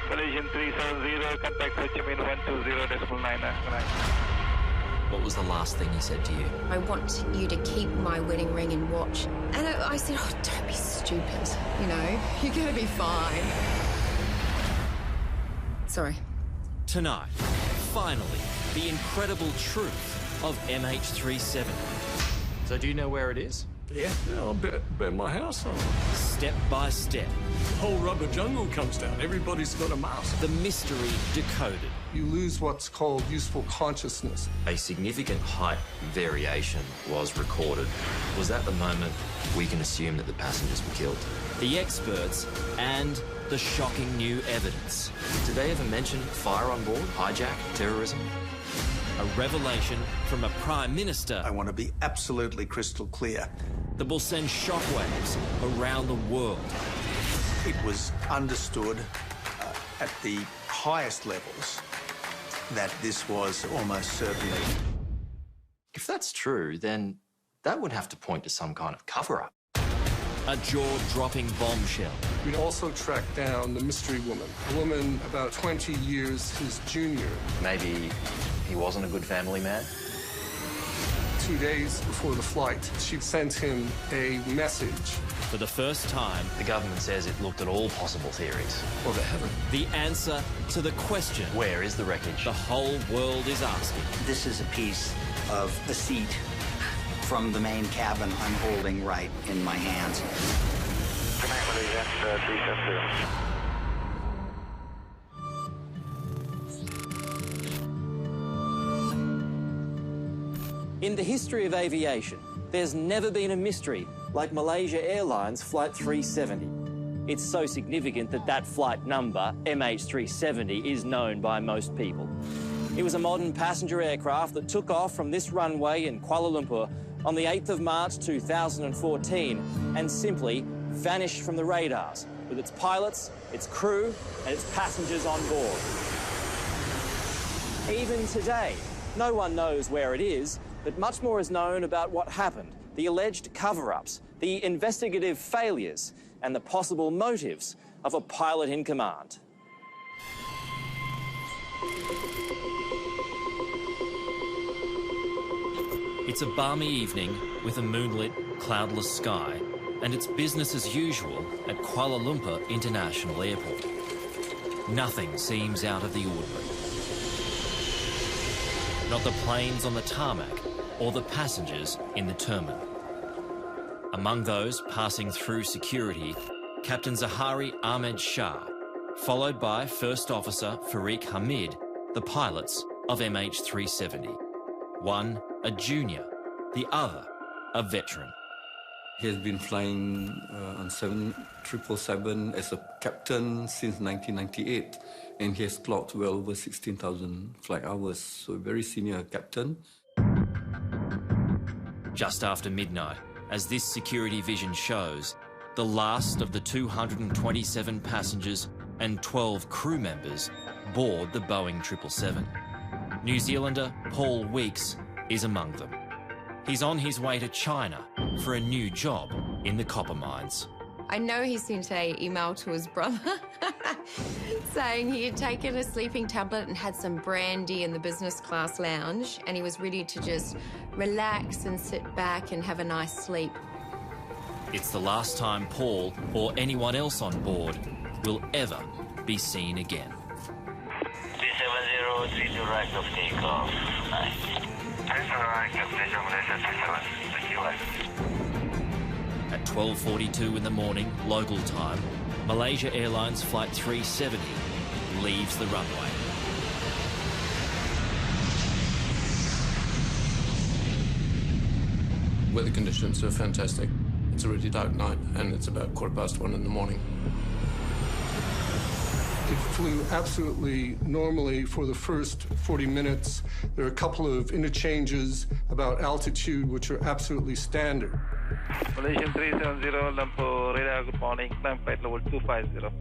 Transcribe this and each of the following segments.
Malaysian 370, contact Ho Chi Minh 120.9. What was the last thing he said to you? I want you to keep my wedding ring and watch. And I said, oh, don't be stupid, you know, you're going to be fine. Sorry. Tonight, finally, the incredible truth of MH370. So do you know where it is? Yeah, I'll bet my house on it. Step by step. The whole rubber jungle comes down. Everybody's got a mask. The mystery decoded. You lose what's called useful consciousness. A significant height variation was recorded. Was that the moment we can assume that the passengers were killed? The experts and the shocking new evidence. Did they ever mention fire on board, hijack, terrorism? A revelation from a Prime Minister. I want to be absolutely crystal clear. That will send shockwaves around the world. It was understood at the highest levels that this was almost certainly. If that's true, then that would have to point to some kind of cover-up. A jaw-dropping bombshell. We also tracked down the mystery woman, a woman about 20 years his junior. Maybe he wasn't a good family man? 2 days before the flight, she sent him a message. For the first time, the government says it looked at all possible theories. Well, they haven't. The answer to the question. Where is the wreckage? The whole world is asking. This is a piece of a seat from the main cabin I'm holding right in my hands. Tonight, Malaysian 370. In the history of aviation, there's never been a mystery like Malaysia Airlines Flight 370. It's so significant that that flight number, MH370, is known by most people. It was a modern passenger aircraft that took off from this runway in Kuala Lumpur on the 8th of March 2014 and simply vanished from the radars with its pilots, its crew and its passengers on board. Even today, no one knows where it is, but much more is known about what happened, the alleged cover-ups, the investigative failures, and the possible motives of a pilot in command. It's a balmy evening with a moonlit, cloudless sky, and it's business as usual at Kuala Lumpur International Airport. Nothing seems out of the ordinary. Not the planes on the tarmac or the passengers in the terminal. Among those passing through security, Captain Zahari Ahmed Shah, followed by First Officer Farik Hamid, the pilots of MH370. One a junior, the other a veteran. He has been flying on 777 as a captain since 1998, and he has clocked well over 16,000 flight hours, so a very senior captain. Just after midnight, as this security vision shows, the last of the 227 passengers and 12 crew members board the Boeing 777. New Zealander Paul Weeks is among them. He's on his way to China for a new job in the copper mines. I know he sent an email to his brother saying he had taken a sleeping tablet and had some brandy in the business class lounge, and he was ready to just relax and sit back and have a nice sleep. It's the last time Paul or anyone else on board will ever be seen again. 370, 3 to right of takeoff. Nice. At 12:42 in the morning, local time, Malaysia Airlines Flight 370 leaves the runway. Weather conditions are fantastic. It's a really dark night, and it's about 1:15 in the morning. It flew absolutely normally for the first 40 minutes. There are a couple of interchanges about altitude, which are absolutely standard. Malaysian 370, Lumpur radar, good morning. Climb flight level 250.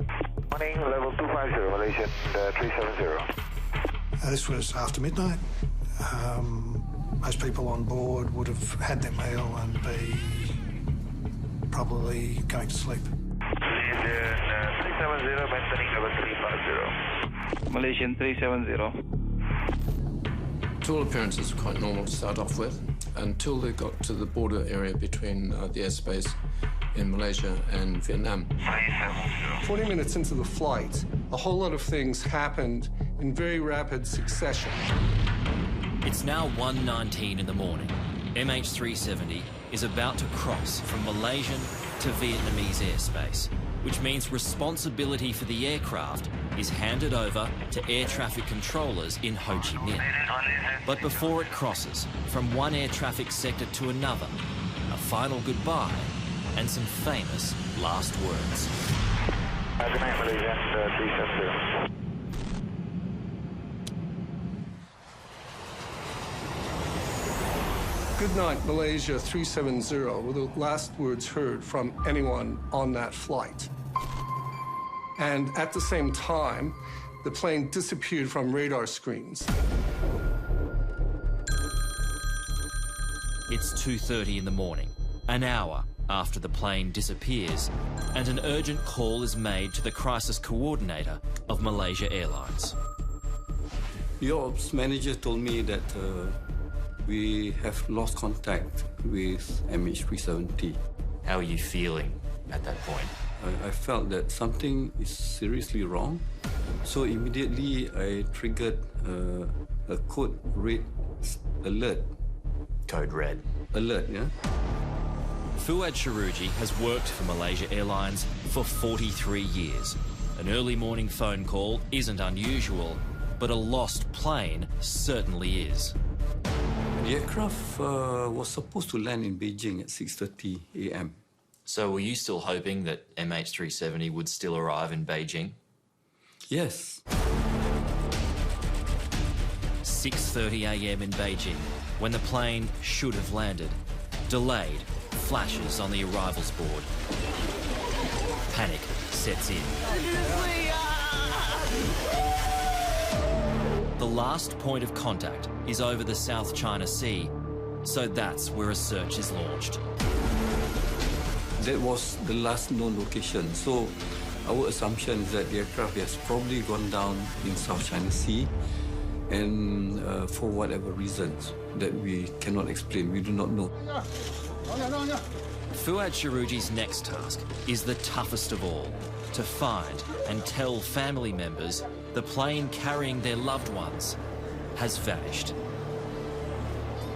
Morning, level 250, Malaysian 370. This was after midnight. Most people on board would have had their meal and be probably going to sleep. Malaysian 370, maintaining level 350. 370. Malaysian 370. To all appearances, quite normal to start off with, until they got to the border area between the airspace in Malaysia and Vietnam. 40 minutes into the flight, a whole lot of things happened in very rapid succession. It's now 1:19 in the morning. MH370 is about to cross from Malaysian to Vietnamese airspace, which means responsibility for the aircraft is handed over to air traffic controllers in Ho Chi Minh. But before it crosses from one air traffic sector to another, a final goodbye and some famous last words. Good night, Malaysian 370. Good night, Malaysia 370 were the last words heard from anyone on that flight. And at the same time, the plane disappeared from radar screens. It's 2:30 in the morning, an hour after the plane disappears, and an urgent call is made to the crisis coordinator of Malaysia Airlines. The ops manager told me that we have lost contact with MH370. How are you feeling at that point? I felt that something is seriously wrong. So immediately I triggered a code red alert. Code red. Alert, yeah? Fuad Sharuji has worked for Malaysia Airlines for 43 years. An early morning phone call isn't unusual, but a lost plane certainly is. The aircraft was supposed to land in Beijing at 6:30 a.m. So were you still hoping that MH370 would still arrive in Beijing? Yes. 6:30 a.m. in Beijing, when the plane should have landed. Delayed, flashes on the arrivals board. Panic sets in. The last point of contact is over the South China Sea, so that's where a search is launched. That was the last known location, so our assumption is that the aircraft has probably gone down in South China Sea, and for whatever reasons that we cannot explain, we do not know. Fuad Sharuji's next task is the toughest of all, to find and tell family members the plane carrying their loved ones has vanished.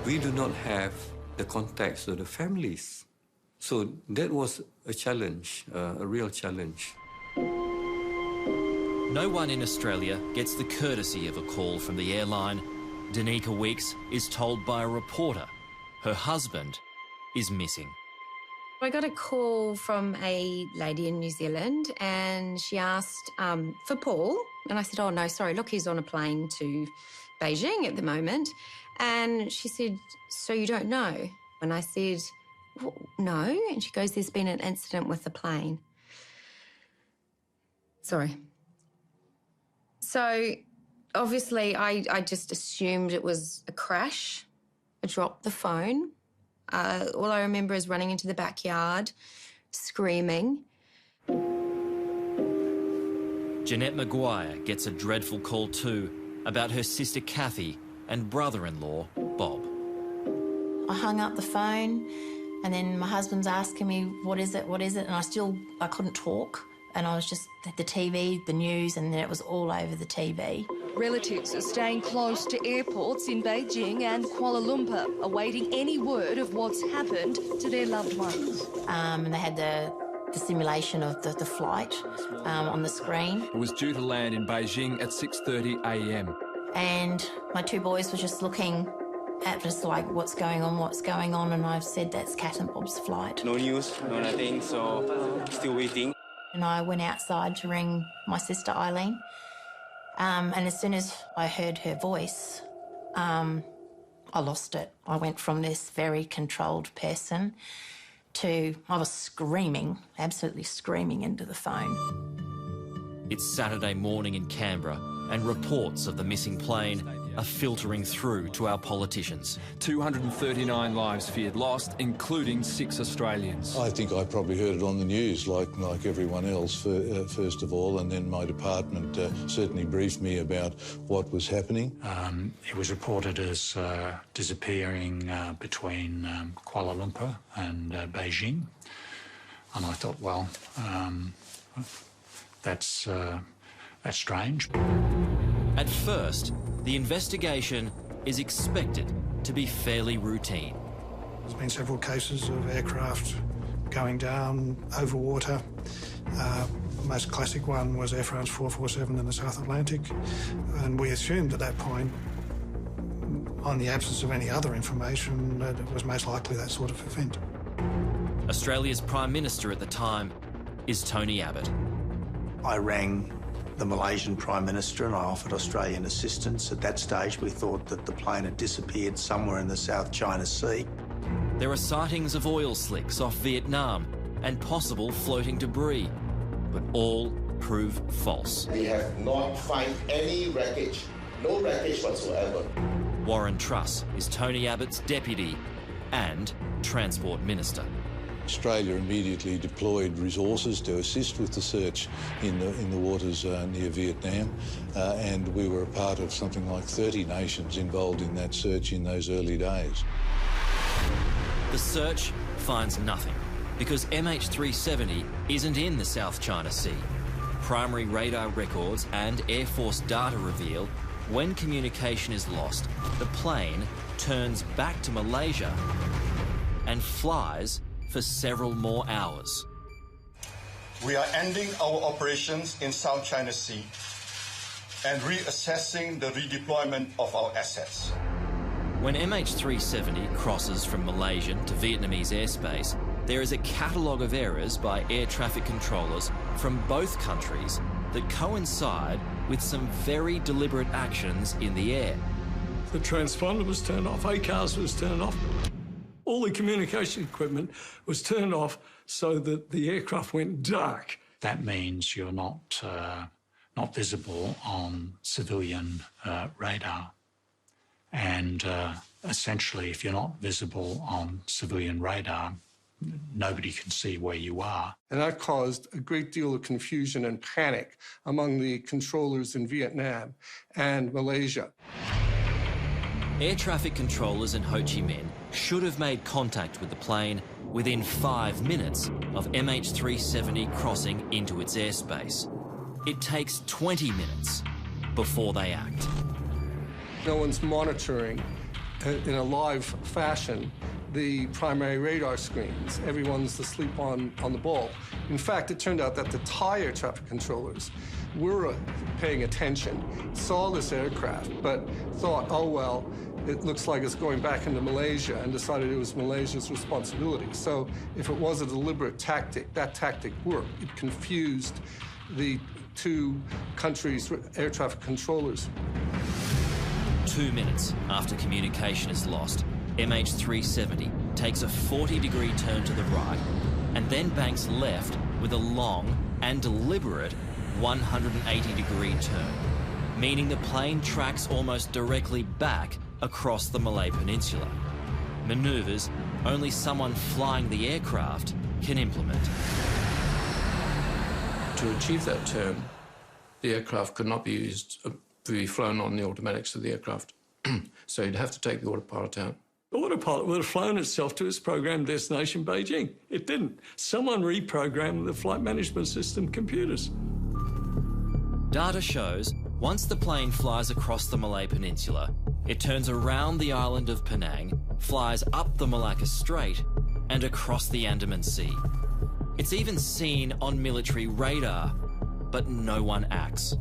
We do not have the contacts of the families. So that was a challenge, a real challenge. No one in Australia gets the courtesy of a call from the airline. Danica Weeks is told by a reporter her husband is missing. I got a call from a lady in New Zealand and she asked for Paul. And I said, oh, no, sorry, look, he's on a plane to Beijing at the moment. And she said, so you don't know? And I said, well, no. And she goes, there's been an incident with the plane. Sorry. So obviously I just assumed it was a crash. I dropped the phone. All I remember is running into the backyard, screaming. Jeanette Maguire gets a dreadful call too about her sister Kathy and brother-in-law Bob. I hung up the phone and then my husband's asking me, what is it? And I couldn't talk. And I was just the TV, the news, and then it was all over the TV. Relatives are staying close to airports in Beijing and Kuala Lumpur, awaiting any word of what's happened to their loved ones. And they had the simulation of the flight on the screen. It was due to land in Beijing at 6:30 a.m. And my two boys were just looking at us like, what's going on? And I've said, that's Cat and Bob's flight. No news, no nothing, so still waiting. And I went outside to ring my sister Eileen. And as soon as I heard her voice, I lost it. I went from this very controlled person to, I was screaming, absolutely screaming into the phone. It's Saturday morning in Canberra, and reports of the missing plane are filtering through to our politicians. 239 lives feared lost, including 6 Australians. I think I probably heard it on the news like everyone else, first of all, and then my department certainly briefed me about what was happening. It was reported as disappearing between Kuala Lumpur and Beijing. And I thought, well, that's strange. At first, the investigation is expected to be fairly routine. There's been several cases of aircraft going down over water. The most classic one was Air France 447 in the South Atlantic, and we assumed at that point, on the absence of any other information, that it was most likely that sort of event. Australia's Prime Minister at the time is Tony Abbott. I rang the Malaysian Prime Minister and I offered Australian assistance. At that stage, we thought that the plane had disappeared somewhere in the South China Sea. There are sightings of oil slicks off Vietnam and possible floating debris, but all prove false. We have not found any wreckage, no wreckage whatsoever. Warren Truss is Tony Abbott's deputy and Transport Minister. Australia immediately deployed resources to assist with the search in the waters near Vietnam, and we were a part of something like 30 nations involved in that search in those early days. The search finds nothing because MH370 isn't in the South China Sea. Primary radar records and Air Force data reveal when communication is lost, the plane turns back to Malaysia and flies for several more hours. We are ending our operations in South China Sea and reassessing the redeployment of our assets. When MH370 crosses from Malaysian to Vietnamese airspace, there is a catalogue of errors by air traffic controllers from both countries that coincide with some very deliberate actions in the air. The transponder was turned off, ACARS was turned off. All the communication equipment was turned off so that the aircraft went dark. That means you're not visible on civilian radar. And essentially, if you're not visible on civilian radar, nobody can see where you are. And that caused a great deal of confusion and panic among the controllers in Vietnam and Malaysia. Air traffic controllers in Ho Chi Minh should have made contact with the plane within 5 minutes of MH370 crossing into its airspace. It takes 20 minutes before they act. No one's monitoring in a live fashion the primary radar screens. Everyone's asleep on the ball. In fact, it turned out that the Thai air traffic controllers were paying attention, saw this aircraft, but thought, oh, well, it looks like it's going back into Malaysia, and decided it was Malaysia's responsibility. So if it was a deliberate tactic, that tactic worked. It confused the two countries' air traffic controllers. 2 minutes after communication is lost, MH370 takes a 40-degree turn to the right and then banks left with a long and deliberate 180-degree turn, meaning the plane tracks almost directly back across the Malay Peninsula. Manoeuvres only someone flying the aircraft can implement. To achieve that turn, the aircraft could not be used to be flown on the automatics of the aircraft. So you'd have to take the autopilot out. The autopilot would have flown itself to its programmed destination, Beijing. It didn't. Someone reprogrammed the flight management system computers. Data shows once the plane flies across the Malay Peninsula, it turns around the island of Penang, flies up the Malacca Strait and across the Andaman Sea. It's even seen on military radar, but no one acts.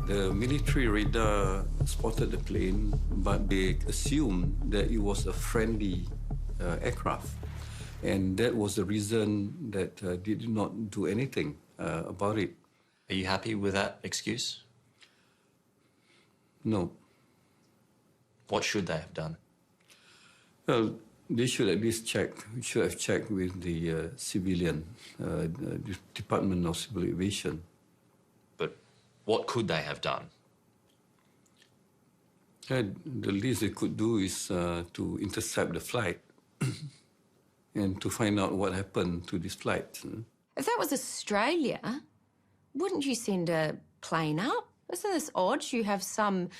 The military radar spotted the plane, but they assumed that it was a friendly aircraft. And that was the reason that they did not do anything about it. Are you happy with that excuse? No. What should they have done? Well, they should at least should have checked with the civilian, Department of Civil Aviation. But what could they have done? The least they could do is to intercept the flight and to find out what happened to this flight. If that was Australia, wouldn't you send a plane up? Isn't this odd? You have some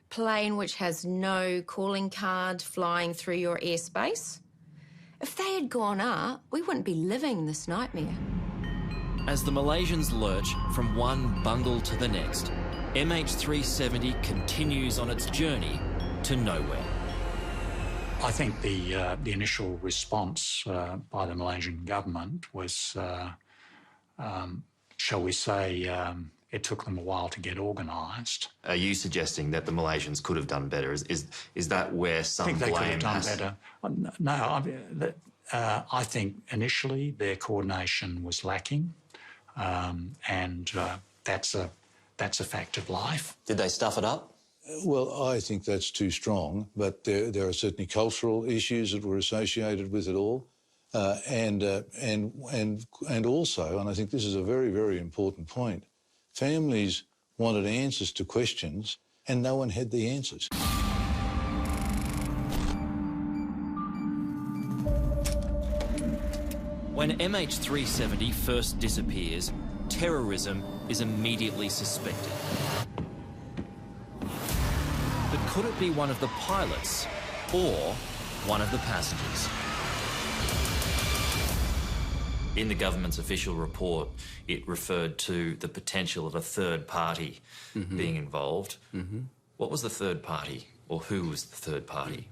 plane which has no calling card flying through your airspace. If they had gone up, we wouldn't be living this nightmare. As the Malaysians lurch from one bungle to the next, MH370 continues on its journey to nowhere. I think the initial response by the Malaysian government was, shall we say, it took them a while to get organised. Are you suggesting that the Malaysians could have done better? Is that where some blame I think they could have done better. No, I think initially their coordination was lacking, and that's a fact of life. Did they stuff it up? Well, I think that's too strong, but there are certainly cultural issues that were associated with it all, and also, and I think this is a very, very important point, families wanted answers to questions, and no one had the answers. When MH370 first disappears, terrorism is immediately suspected. But could it be one of the pilots or one of the passengers? In the government's official report, it referred to the potential of a third party being involved. What was the third party, or who was the third party?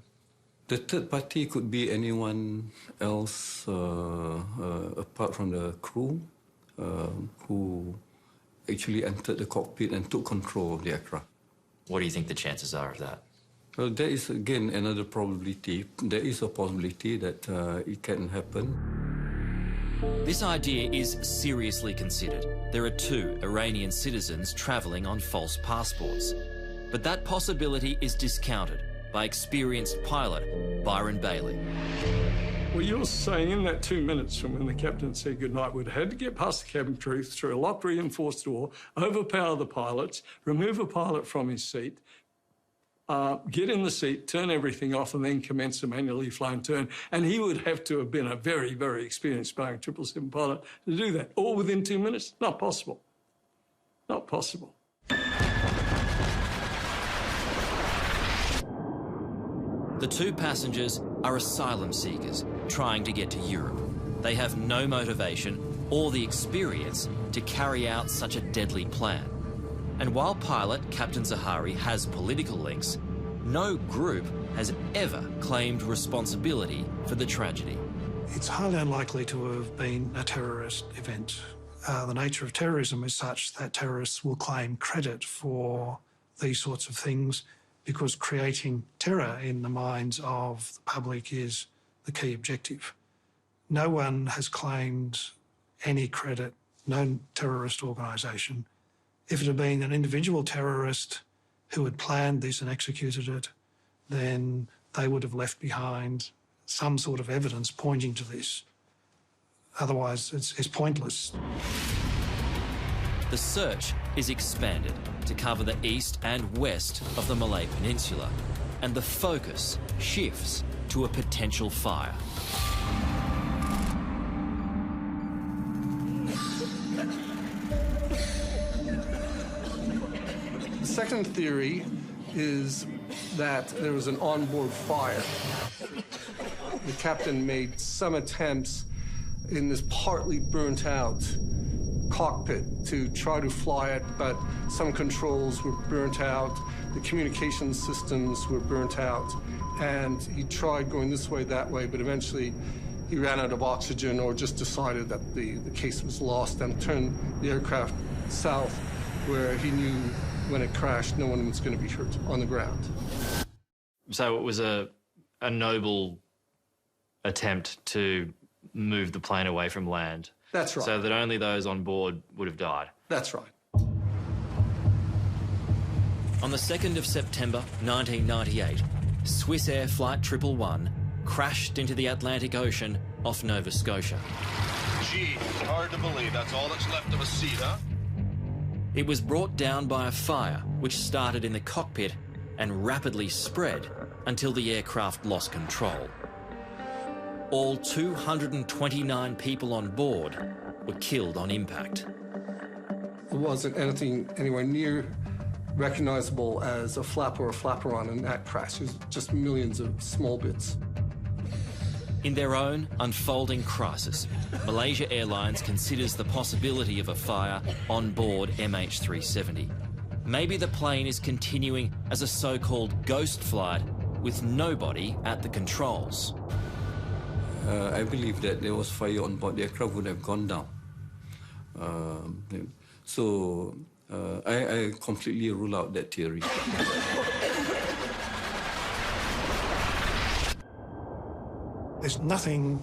The third party could be anyone else apart from the crew who actually entered the cockpit and took control of the aircraft. What do you think the chances are of that? Well, there is, again, another probability. There is a possibility that it can happen. This idea is seriously considered. There are 2 Iranian citizens travelling on false passports. But that possibility is discounted by experienced pilot Byron Bailey. Well, you're saying in that 2 minutes from when the captain said goodnight, we'd had to get past the cabin crew, through a locked reinforced door, overpower the pilots, remove a pilot from his seat, get in the seat, turn everything off, and then commence a manually flown turn. And he would have to have been a very, very experienced Boeing 777 pilot to do that, all within 2 minutes. Not possible. Not possible. The 2 passengers are asylum seekers trying to get to Europe. They have no motivation or the experience to carry out such a deadly plan. And while pilot Captain Zahari has political links, no group has ever claimed responsibility for the tragedy. It's highly unlikely to have been a terrorist event. The nature of terrorism is such that terrorists will claim credit for these sorts of things because creating terror in the minds of the public is the key objective. No one has claimed any credit, no terrorist organisation. If it had been an individual terrorist who had planned this and executed it, then they would have left behind some sort of evidence pointing to this. Otherwise, it's pointless. The search is expanded to cover the east and west of the Malay Peninsula, and the focus shifts to a potential fire. The second theory is that there was an onboard fire. The captain made some attempts in this partly burnt out cockpit to try to fly it, but some controls were burnt out, the communication systems were burnt out, and he tried going this way, that way, but eventually he ran out of oxygen or just decided that the case was lost and turned the aircraft south, where he knew when it crashed no one was going to be hurt on the ground. So it was a noble attempt to move the plane away from land. That's right. So that only those on board would have died. That's right. On the 2nd of September 1998, Swiss Air Flight 111 crashed into the Atlantic Ocean off Nova Scotia. Gee, hard to believe that's all that's left of a seat, huh? It was brought down by a fire which started in the cockpit and rapidly spread until the aircraft lost control. All 229 people on board were killed on impact. It wasn't anything anywhere near recognizable as a flap or a flaperon in that crash. It was just millions of small bits. In their own unfolding crisis, Malaysia Airlines considers the possibility of a fire on board MH370. Maybe the plane is continuing as a so-called ghost flight with nobody at the controls. I believe that there was fire on board the aircraft would have gone down. I completely rule out that theory. There's nothing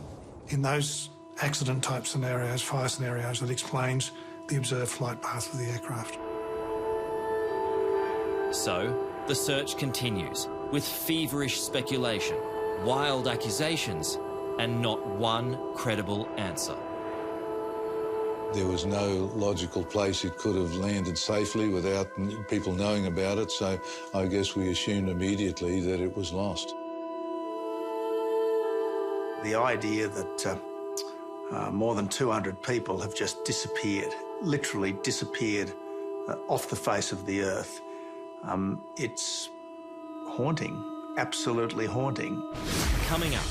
in those accident-type scenarios, fire scenarios, that explains the observed flight path of the aircraft. So, the search continues with feverish speculation, wild accusations, and not one credible answer. There was no logical place it could have landed safely without people knowing about it, so I guess we assumed immediately that it was lost. The idea that more than 200 people have just disappeared, literally disappeared off the face of the earth, it's haunting, absolutely haunting. Coming up.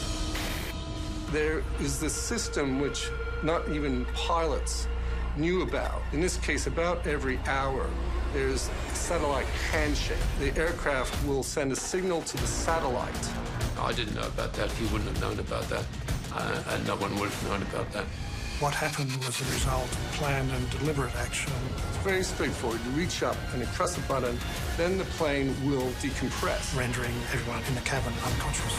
There is this system which not even pilots knew about. In this case, about every hour, there's a satellite handshake. The aircraft will send a signal to the satellite. I didn't know about that. He wouldn't have known about that. And no one would have known about that. What happened was the result of planned and deliberate action. It's very straightforward. You reach up and you press a button, then the plane will decompress, rendering everyone in the cabin unconscious.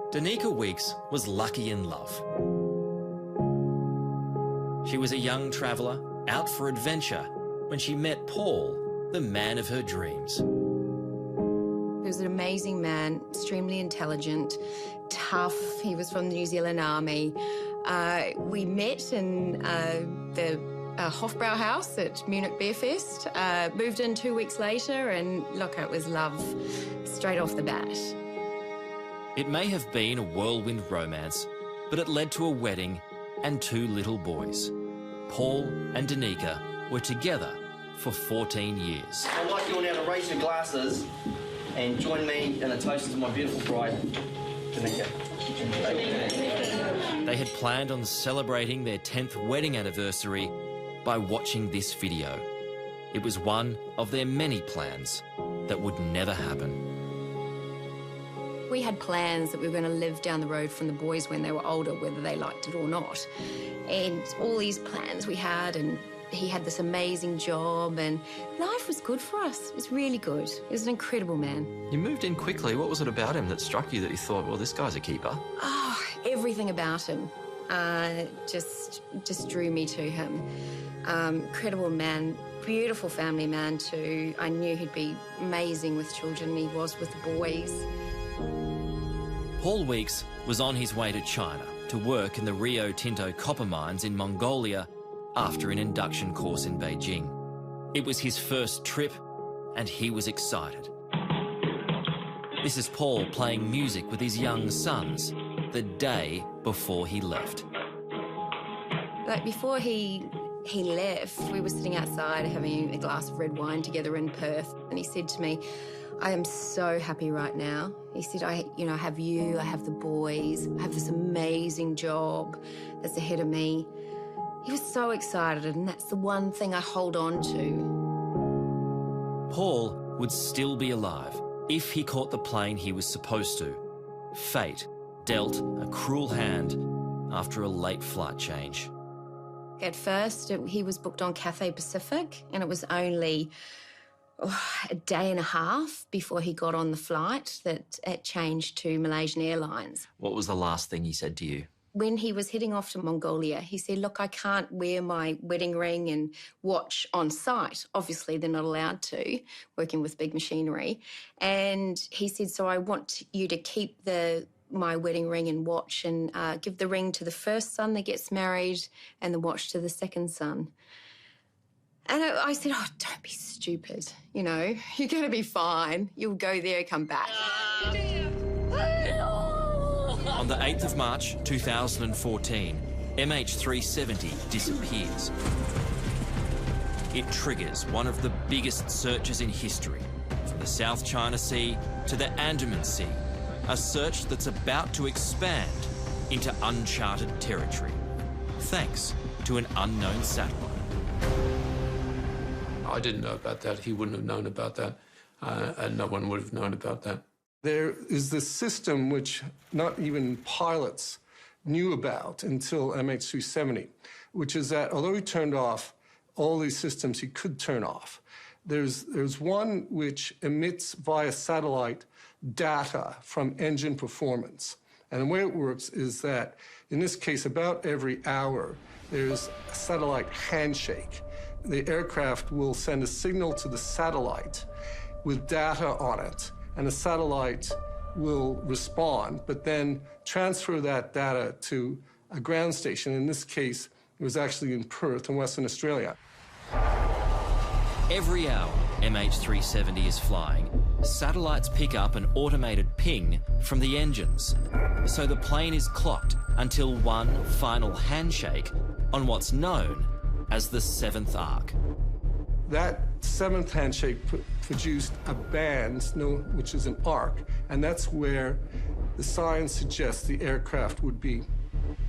Danica Weeks was lucky in love. She was a young traveller out for adventure when she met Paul, the man of her dreams. He was an amazing man, extremely intelligent, tough. He was from the New Zealand Army. We met in the Hofbrau house at Munich Beer Fest, moved in 2 weeks later, and look, it was love straight off the bat. It may have been a whirlwind romance, but it led to a wedding and 2 little boys. Paul and Danica were together for 14 years. I'd like you all now to raise your glasses and join me in a toast to my beautiful bride, Danica. They had planned on celebrating their 10th wedding anniversary by watching this video. It was one of their many plans that would never happen. We had plans that we were going to live down the road from the boys when they were older, whether they liked it or not. And all these plans we had, and he had this amazing job, and life was good for us. It was really good. He was an incredible man. You moved in quickly. What was it about him that struck you that you thought, well, this guy's a keeper? Oh, everything about him just drew me to him. Incredible man, beautiful family man too. I knew he'd be amazing with children, and he was with the boys. Paul Weeks was on his way to China to work in the Rio Tinto copper mines in Mongolia after an induction course in Beijing. It was his first trip, and he was excited. This is Paul playing music with his young sons the day before he left. Like before he left, we were sitting outside having a glass of red wine together in Perth, and he said to me, I am so happy right now. He said, I have you, I have the boys, I have this amazing job that's ahead of me. He was so excited, and that's the one thing I hold on to. Paul would still be alive if he caught the plane he was supposed to. Fate dealt a cruel hand after a late flight change. At first, he was booked on Cathay Pacific, and it was only a day and a half before he got on the flight that it changed to Malaysian Airlines. What was the last thing he said to you? when he was heading off to Mongolia, he said, look, I can't wear my wedding ring and watch on site. Obviously, they're not allowed to, working with big machinery. And he said, so I want you to keep my wedding ring and watch and give the ring to the first son that gets married and the watch to the second son. And I said, oh, don't be stupid. You know, you're going to be fine. You'll go there, come back. On the 8th of March 2014, MH370 disappears. It triggers one of the biggest searches in history, from the South China Sea to the Andaman Sea, a search that's about to expand into uncharted territory, thanks to an unknown satellite. I didn't know about that. He wouldn't have known about that, and no one would have known about that. There is this system which not even pilots knew about until MH370, which is that although he turned off all these systems he could turn off, there's one which emits via satellite data from engine performance. And the way it works is that, in this case, about every hour, there's a satellite handshake. The aircraft will send a signal to the satellite with data on it, and the satellite will respond, but then transfer that data to a ground station. In this case, it was actually in Perth in Western Australia. Every hour MH370 is flying, satellites pick up an automated ping from the engines. So the plane is clocked until one final handshake on what's known as the 7th arc. That 7th handshake produced a band, which is an arc, and that's where the science suggests the aircraft would be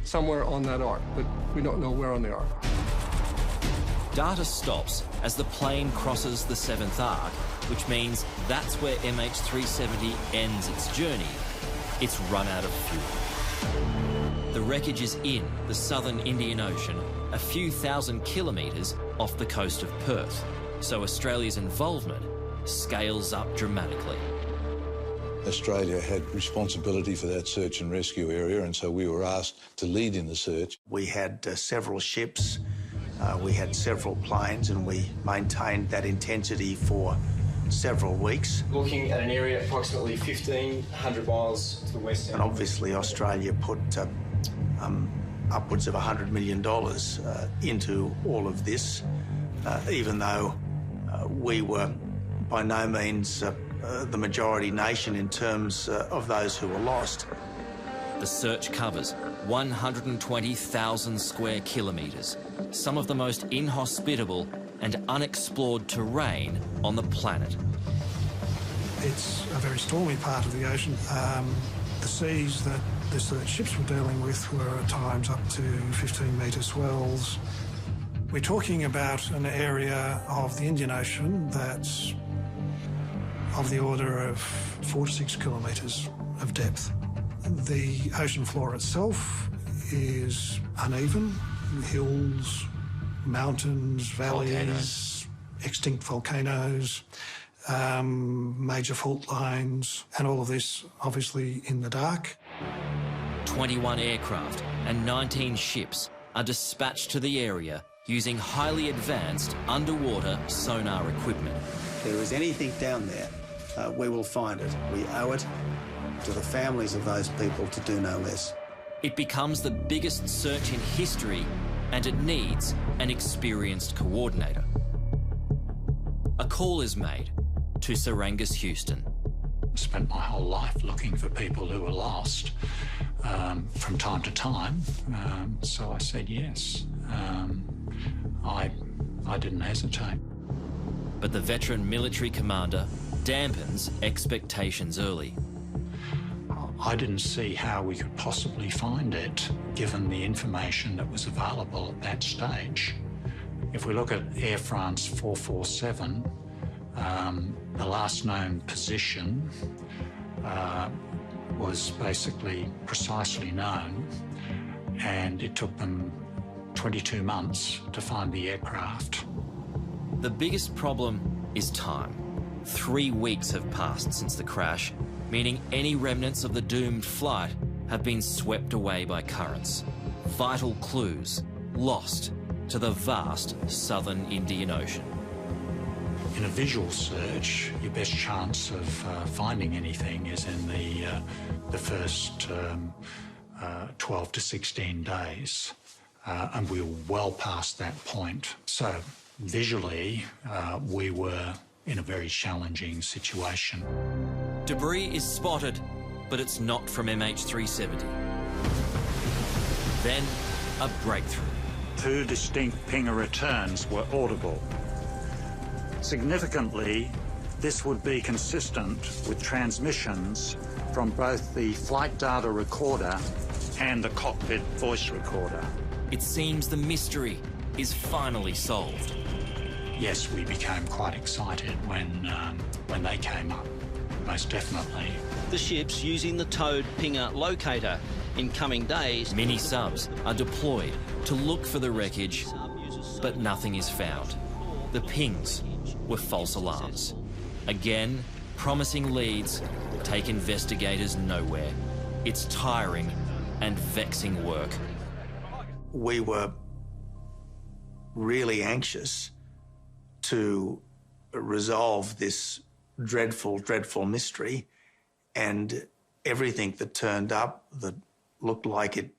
somewhere on that arc, but we don't know where on the arc. Data stops as the plane crosses the 7th arc, which means that's where MH370 ends its journey. It's run out of fuel. The wreckage is in the southern Indian Ocean, a few thousand kilometres off the coast of Perth, so Australia's involvement scales up dramatically. Australia had responsibility for that search and rescue area, and so we were asked to lead in the search. We had several ships, we had several planes, and we maintained that intensity for several weeks. Looking at an area approximately 1,500 miles to the west. And obviously Australia put upwards of $100 million into all of this, even though we were by no means the majority nation in terms of those who were lost. The search covers 120,000 square kilometres, some of the most inhospitable and unexplored terrain on the planet. It's a very stormy part of the ocean. The seas that the search ships were dealing with were at times up to 15-metre swells. We're talking about an area of the Indian Ocean that's of the order of 4 to 6 kilometres of depth. The ocean floor itself is uneven, hills, mountains, valleys, extinct volcanoes, major fault lines, and all of this obviously in the dark. 21 aircraft and 19 ships are dispatched to the area using highly advanced underwater sonar equipment. If there is anything down there, we will find it. We owe it to the families of those people to do no less. It becomes the biggest search in history, and it needs an experienced coordinator. A call is made to Sir Angus Houston. I spent my whole life looking for people who were lost from time to time, so I said yes. I didn't hesitate. But the veteran military commander dampens expectations early. I didn't see how we could possibly find it, given the information that was available at that stage. If we look at Air France 447, the last known position was basically precisely known, and it took them 22 months to find the aircraft. The biggest problem is time. 3 weeks have passed since the crash, meaning any remnants of the doomed flight have been swept away by currents. Vital clues lost to the vast southern Indian Ocean. In a visual search, your best chance of finding anything is in the first 12 to 16 days. And we were well past that point. So visually, we were in a very challenging situation. Debris is spotted, but it's not from MH370. Then, a breakthrough. 2 distinct pinger returns were audible. Significantly, this would be consistent with transmissions from both the flight data recorder and the cockpit voice recorder. It seems the mystery is finally solved. Yes, we became quite excited when they came up, most definitely. The ship's using the towed pinger locator. In coming days, Mini-subs are deployed to look for the wreckage, but nothing is found. The pings were false alarms. Again, promising leads take investigators nowhere. It's tiring and vexing work. We were really anxious to resolve this dreadful, dreadful mystery, and everything that turned up that looked like it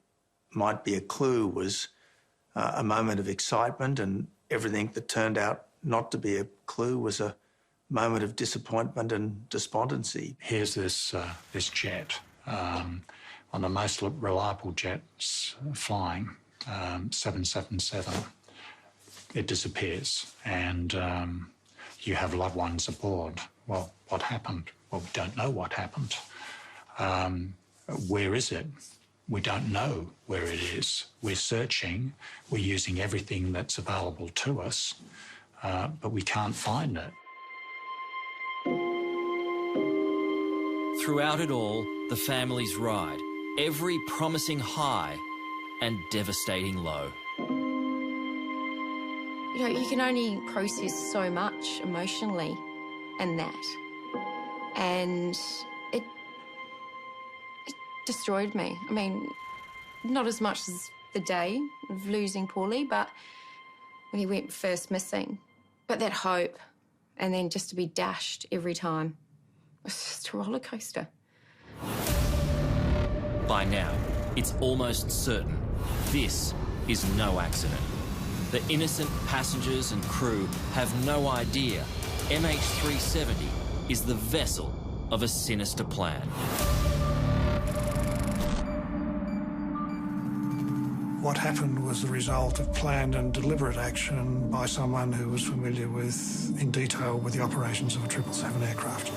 might be a clue was a moment of excitement, and everything that turned out not to be a clue was a moment of disappointment and despondency. Here's this jet, one of the most reliable jets flying, 777. It disappears, and you have loved ones aboard. Well, what happened? Well, we don't know what happened. Where is it? We don't know where it is. We're searching. We're using everything that's available to us, but we can't find it. Throughout it all, the families ride every promising high and devastating low. You know, you can only process so much emotionally in that. And it destroyed me. I mean, not as much as the day of losing Paulie, but when he went first missing. But that hope, and then just to be dashed every time, it was just a roller coaster. By now, it's almost certain this is no accident. The innocent passengers and crew have no idea MH370 is the vessel of a sinister plan. What happened was the result of planned and deliberate action by someone who was familiar in detail with the operations of a 777 aircraft.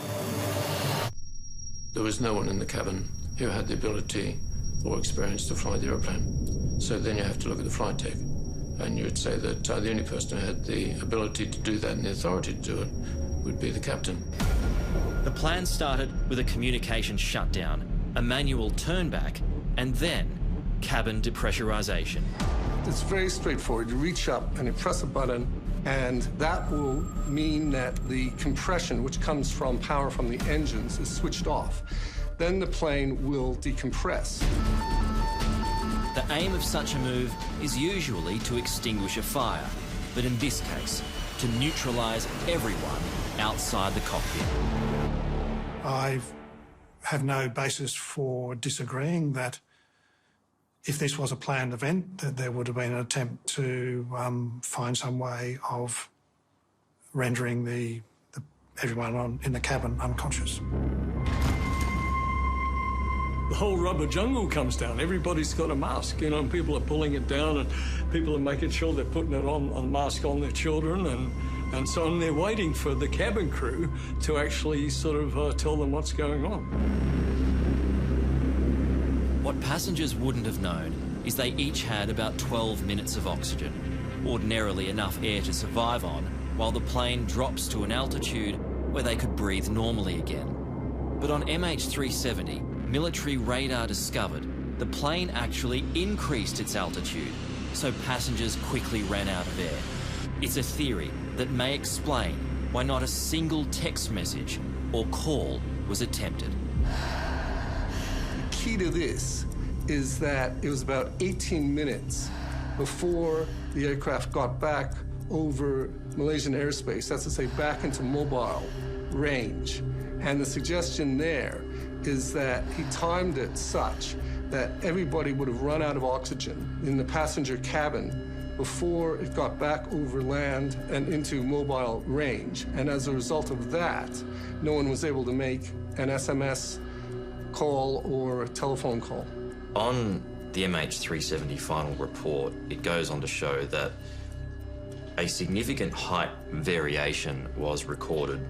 There was no one in the cabin who had the ability or experience to fly the aeroplane. So then you have to look at the flight deck, and you would say that the only person who had the ability to do that and the authority to do it would be the captain. The plan started with a communication shutdown, a manual turnback, and then cabin depressurization. It's very straightforward. You reach up and you press a button, and that will mean that the compression, which comes from power from the engines, is switched off. Then the plane will decompress. The aim of such a move is usually to extinguish a fire, but in this case, to neutralize everyone outside the cockpit. I have no basis for disagreeing that if this was a planned event, that there would have been an attempt to find some way of rendering everyone in the cabin unconscious. The whole rubber jungle comes down. Everybody's got a mask, you know, and people are pulling it down, and people are making sure they're putting it on, a mask on their children, and so on. They're waiting for the cabin crew to actually sort of tell them what's going on. What passengers wouldn't have known is they each had about 12 minutes of oxygen, ordinarily enough air to survive on, while the plane drops to an altitude where they could breathe normally again. But on MH370, military radar discovered the plane actually increased its altitude, so passengers quickly ran out of air. It's a theory that may explain why not a single text message or call was attempted. key to this is that it was about 18 minutes before the aircraft got back over Malaysian airspace, that's to say back into mobile range. And the suggestion there is that he timed it such that everybody would have run out of oxygen in the passenger cabin before it got back over land and into mobile range. And as a result of that, no one was able to make an SMS call or a telephone call. On the MH370 final report, it goes on to show that a significant height variation was recorded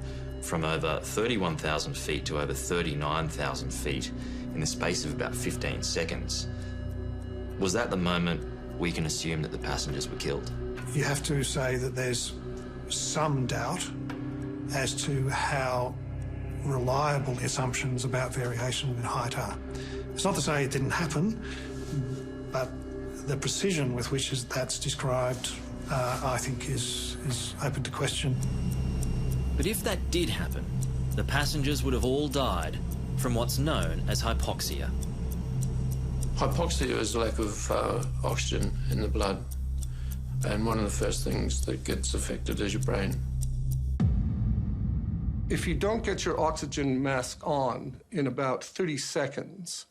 from over 31,000 feet to over 39,000 feet in the space of about 15 seconds. Was that the moment we can assume that the passengers were killed? You have to say that there's some doubt as to how reliable the assumptions about variation in height are. It's not to say it didn't happen, but the precision with which that's described, I think, is open to question. But if that did happen, the passengers would have all died from what's known as hypoxia. Hypoxia is a lack of oxygen in the blood, and one of the first things that gets affected is your brain. If you don't get your oxygen mask on in about 30 seconds,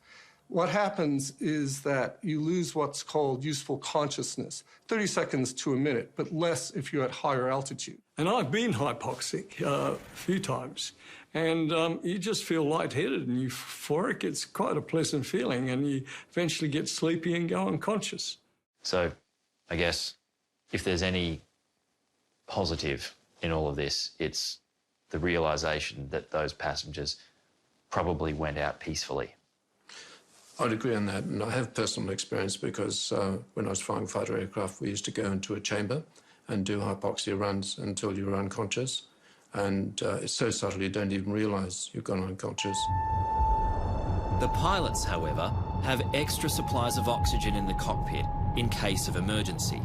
what happens is that you lose what's called useful consciousness, 30 seconds to a minute, but less if you're at higher altitude. And I've been hypoxic a few times, and you just feel lightheaded and euphoric. It's quite a pleasant feeling, and you eventually get sleepy and go unconscious. So, I guess, if there's any positive in all of this, it's the realisation that those passengers probably went out peacefully. I'd agree on that, and I have personal experience because when I was flying fighter aircraft, we used to go into a chamber and do hypoxia runs until you were unconscious, and it's so subtle you don't even realise you've gone unconscious. The pilots, however, have extra supplies of oxygen in the cockpit in case of emergency,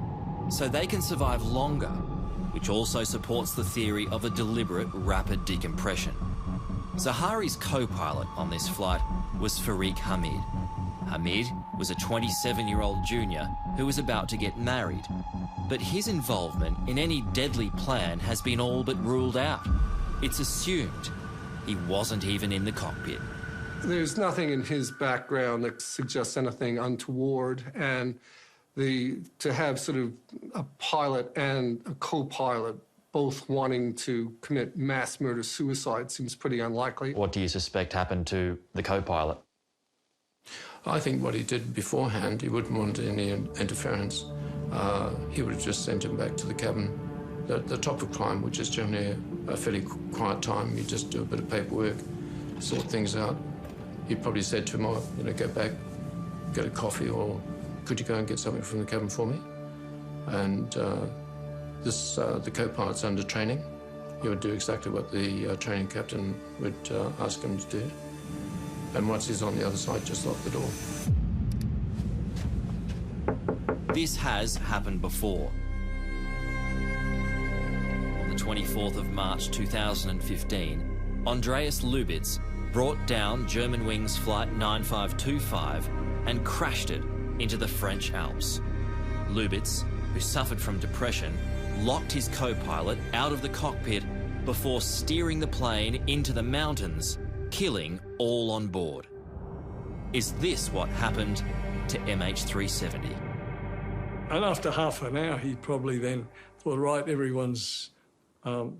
so they can survive longer, which also supports the theory of a deliberate rapid decompression. Zahari's co-pilot on this flight was Farik Hamid. Hamid was a 27-year-old junior who was about to get married, but his involvement in any deadly plan has been all but ruled out. It's assumed he wasn't even in the cockpit. There's nothing in his background that suggests anything untoward, and to have sort of a pilot and a co-pilot both wanting to commit mass murder-suicide seems pretty unlikely. What do you suspect happened to the co-pilot? I think what he did beforehand, he wouldn't want any interference. He would have just sent him back to the cabin. The top of climb, which is generally a fairly quiet time, you just do a bit of paperwork, sort things out. He probably said to him, oh, go back, get a coffee, or could you go and get something from the cabin for me? And the co-pilot's under training. He would do exactly what the training captain would ask him to do. And once he's on the other side, just lock the door. This has happened before. On the 24th of March 2015, Andreas Lubitz brought down Germanwings Flight 9525 and crashed it into the French Alps. Lubitz, who suffered from depression, locked his co-pilot out of the cockpit before steering the plane into the mountains, killing all on board. Is this what happened to MH370? And after half an hour, he probably then thought, right, everyone's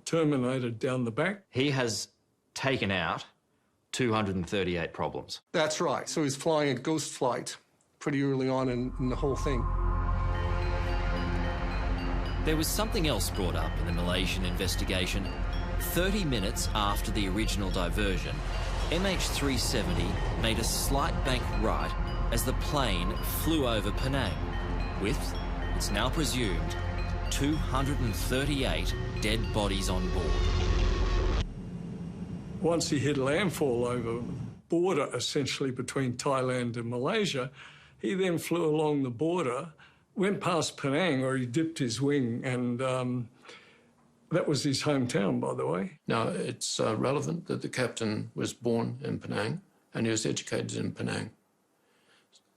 terminated down the back. He has taken out 238 problems. That's right. So he's flying a ghost flight pretty early on in the whole thing. There was something else brought up in the Malaysian investigation. 30 minutes after the original diversion, MH370 made a slight bank right as the plane flew over Penang, with, it's now presumed, 238 dead bodies on board. Once he hit landfall over the border, essentially, between Thailand and Malaysia, he then flew along the border, went past Penang, where he dipped his wing, and that was his hometown, by the way. Now, it's relevant that the captain was born in Penang and he was educated in Penang.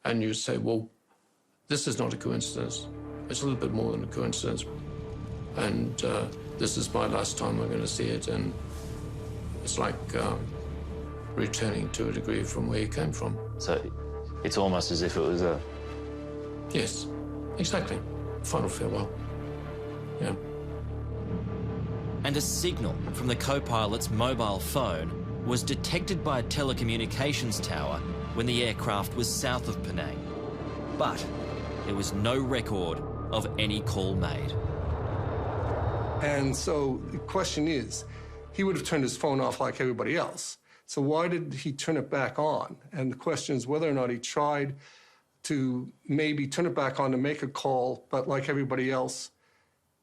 And you say, well, this is not a coincidence. It's a little bit more than a coincidence. And this is my last time I'm going to see it. And it's like returning to a degree from where you came from. So it's almost as if it was a... Yes, exactly. Final farewell. Yeah. And a signal from the co-pilot's mobile phone was detected by a telecommunications tower when the aircraft was south of Penang. But there was no record of any call made. And so the question is, he would have turned his phone off like everybody else. So why did he turn it back on? And the question is whether or not he tried to maybe turn it back on to make a call, but like everybody else,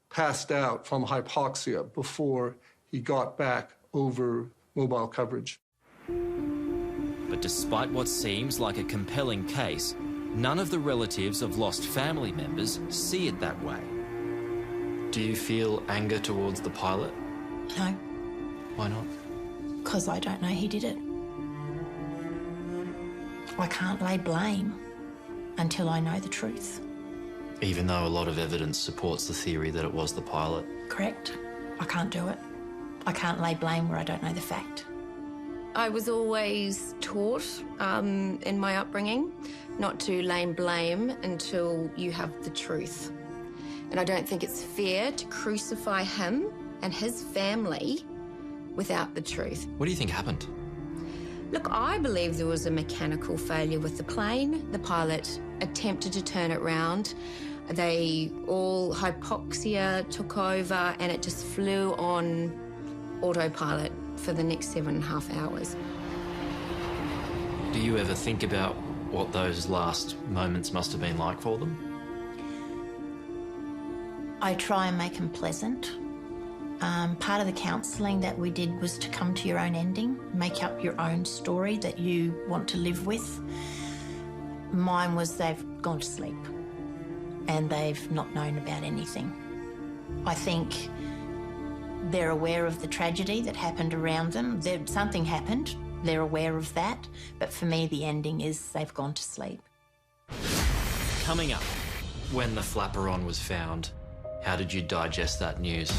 passed out from hypoxia before he got back over mobile coverage. But despite what seems like a compelling case, none of the relatives of lost family members see it that way. Do you feel anger towards the pilot? No. Why not? Because I don't know he did it. I can't lay blame until I know the truth. Even though a lot of evidence supports the theory that it was the pilot? Correct. I can't do it. I can't lay blame where I don't know the fact. I was always taught in my upbringing not to lay blame until you have the truth. And I don't think it's fair to crucify him and his family without the truth. What do you think happened? Look, I believe there was a mechanical failure with the plane. The pilot attempted to turn it round. They all hypoxia took over and it just flew on autopilot for the next 7.5 hours. Do you ever think about what those last moments must have been like for them? I try and make them pleasant. Part of the counselling that we did was to come to your own ending, make up your own story that you want to live with. Mine was they've gone to sleep and they've not known about anything. I think they're aware of the tragedy that happened around them. Something happened, they're aware of that, but for me the ending is they've gone to sleep. Coming up. When the flaperon was found, how did you digest that news?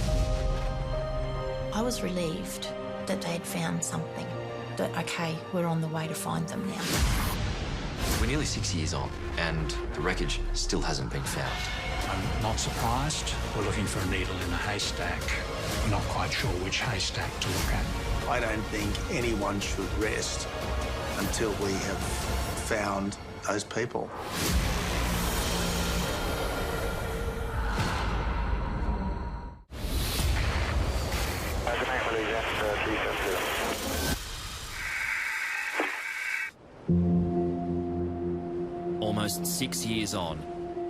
I was relieved that they'd found something, that, okay, we're on the way to find them now. We're nearly 6 years on, and the wreckage still hasn't been found. I'm not surprised. We're looking for a needle in a haystack. We're not quite sure which haystack to look at. I don't think anyone should rest until we have found those people. Almost 6 years on,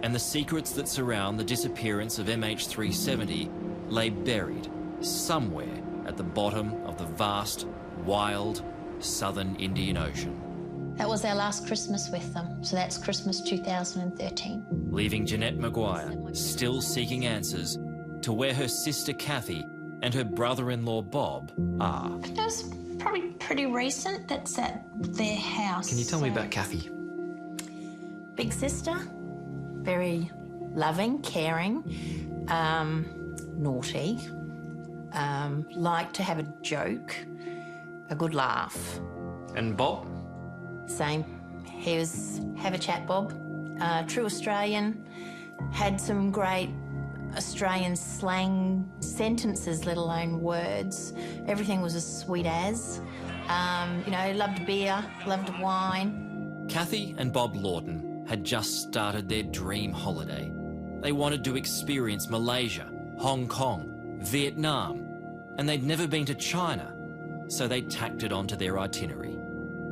and the secrets that surround the disappearance of MH370 lay buried somewhere at the bottom of the vast, wild, southern Indian Ocean. That was our last Christmas with them, so that's Christmas 2013. Leaving Jeanette Maguire still seeking answers to where her sister Kathy and her brother-in-law Bob are. That's probably pretty recent. That's at their house. Can you tell me about Kathy? Big sister, very loving, caring, naughty, liked to have a joke, a good laugh. And Bob? Same. He was, have a chat, Bob. True Australian, had some great Australian slang sentences, let alone words. Everything was as sweet as. You know, loved beer, loved wine. Kathy and Bob Lawton had just started their dream holiday. They wanted to experience Malaysia, Hong Kong, Vietnam, and they'd never been to China, so they tacked it onto their itinerary.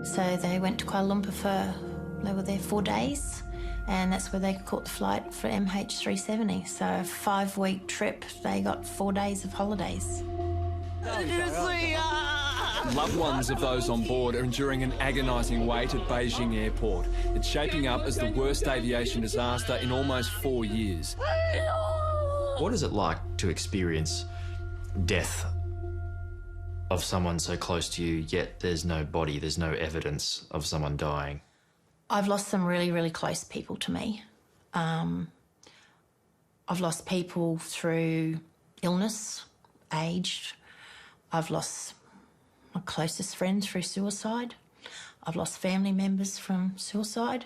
So they went to Kuala Lumpur they were there 4 days, and that's where they caught the flight for MH370. So a 5-week trip, they got 4 days of holidays. Loved ones of those on board are enduring an agonising wait at Beijing Airport. It's shaping up as the worst aviation disaster in almost 4 years. What is it like to experience death of someone so close to you, yet there's no body, there's no evidence of someone dying? I've lost some really, really close people to me. I've lost people through illness, age. I've lost my closest friend through suicide. I've lost family members from suicide.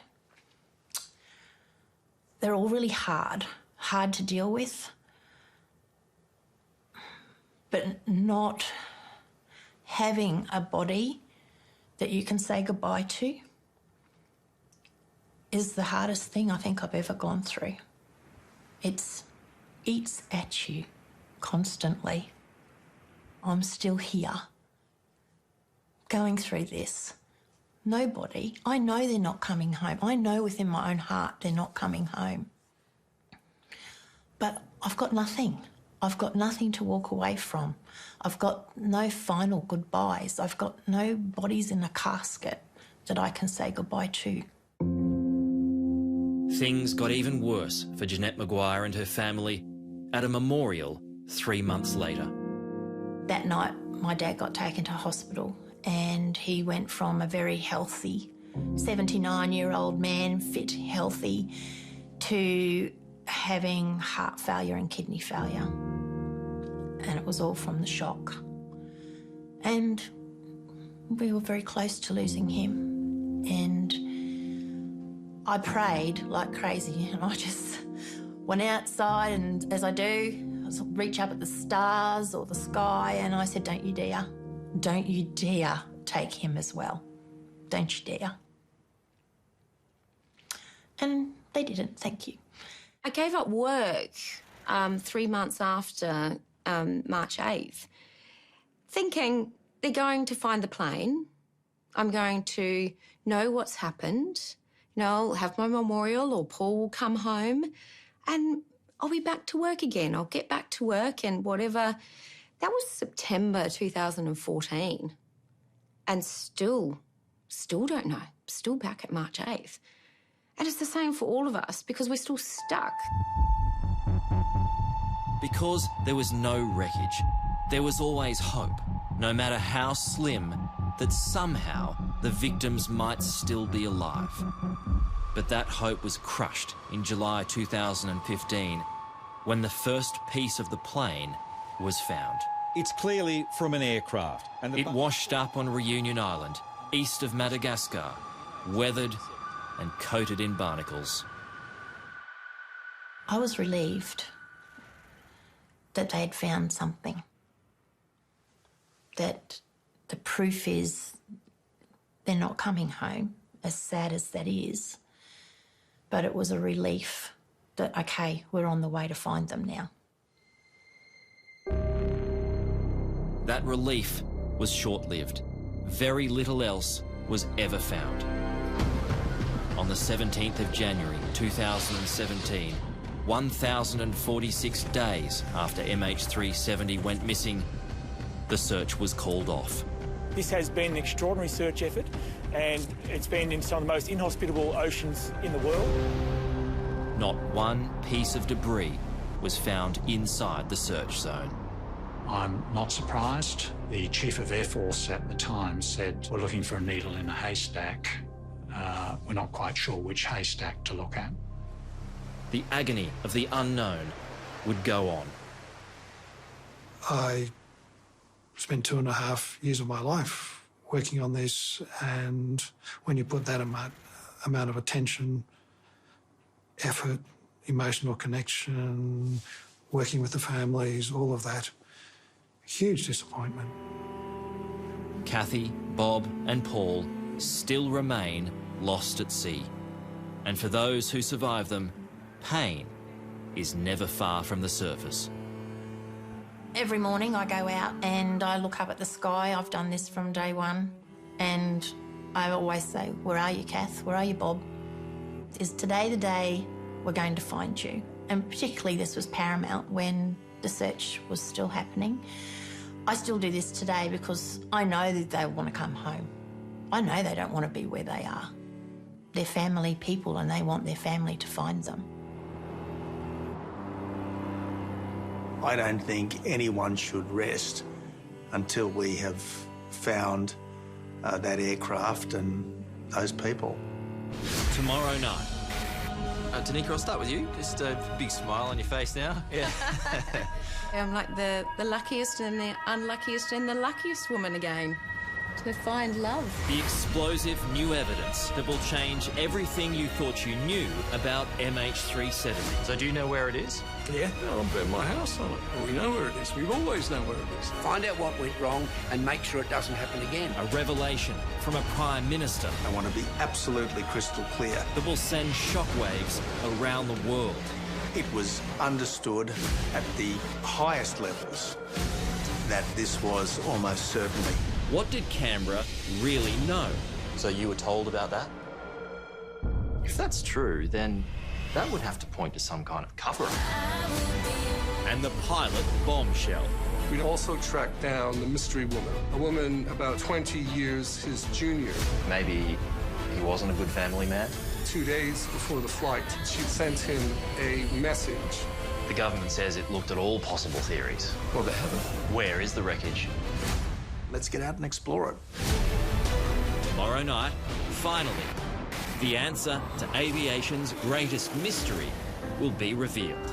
They're all really hard to deal with. But not having a body that you can say goodbye to is the hardest thing I think I've ever gone through. It eats at you constantly. I'm still here, going through this. Nobody, I know they're not coming home. I know within my own heart they're not coming home. But I've got nothing. I've got nothing to walk away from. I've got no final goodbyes. I've got no bodies in a casket that I can say goodbye to. Things got even worse for Jeanette Maguire and her family at a memorial 3 months later. That night, my dad got taken to hospital and he went from a very healthy 79-year-old man, fit, healthy, to having heart failure and kidney failure. And it was all from the shock. And we were very close to losing him. And I prayed like crazy, and I just went outside, and as I do, I reach up at the stars or the sky, and I said, don't you dare. Don't you dare take him as well. Don't you dare. And they didn't, thank you. I gave up work 3 months after March 8th, thinking they're going to find the plane. I'm going to know what's happened. You know, I'll have my memorial, or Paul will come home and I'll be back to work again. I'll get back to work and whatever. That was September 2014. And still don't know. Still back at March 8th. And it's the same for all of us because we're still stuck. Because there was no wreckage, there was always hope, no matter how slim, that somehow the victims might still be alive. But that hope was crushed in July 2015 when the first piece of the plane was found. It's clearly from an aircraft. And it washed up on Reunion Island, east of Madagascar, weathered and coated in barnacles. I was relieved that they had found something. That the proof is they're not coming home, as sad as that is. But it was a relief that, okay, we're on the way to find them now. That relief was short-lived. Very little else was ever found. On the 17th of January 2017, 1,046 days after MH370 went missing, the search was called off. This has been an extraordinary search effort, and it's been in some of the most inhospitable oceans in the world. Not one piece of debris was found inside the search zone. I'm not surprised. The Chief of Air Force at the time said, we're looking for a needle in a haystack. We're not quite sure which haystack to look at. The agony of the unknown would go on. I spent 2.5 years of my life working on this, and when you put that amount of attention, effort, emotional connection, working with the families, all of that, huge disappointment. Kathy, Bob and Paul still remain lost at sea. And for those who survive them, pain is never far from the surface. Every morning I go out and I look up at the sky. I've done this from day one. And I always say, where are you, Kath? Where are you, Bob? Is today the day we're going to find you? And particularly this was paramount when the search was still happening. I still do this today because I know that they want to come home. I know they don't want to be where they are. They're family people and they want their family to find them. I don't think anyone should rest until we have found that aircraft and those people. tomorrow night. Tanika, I'll start with you. Just a big smile on your face now. Yeah. I'm like the luckiest and the unluckiest and the luckiest woman again. To find love. The explosive new evidence that will change everything you thought you knew about MH370. So do you know where it is? Yeah, I'll bet my house on it. We know where it is. We've always known where it is. Find out what went wrong and make sure it doesn't happen again. A revelation from a Prime Minister. I want to be absolutely crystal clear. That will send shockwaves around the world. It was understood at the highest levels that this was almost certainly. What did Canberra really know? So you were told about that? If that's true, then that would have to point to some kind of cover-up. And the pilot bombshell. We'd also tracked down the mystery woman, a woman about 20 years his junior. Maybe he wasn't a good family man? 2 days before the flight, she'd sent him a message. The government says it looked at all possible theories. Well, they haven't. Where is the wreckage? Let's get out and explore it. Tomorrow night, finally, the answer to aviation's greatest mystery will be revealed.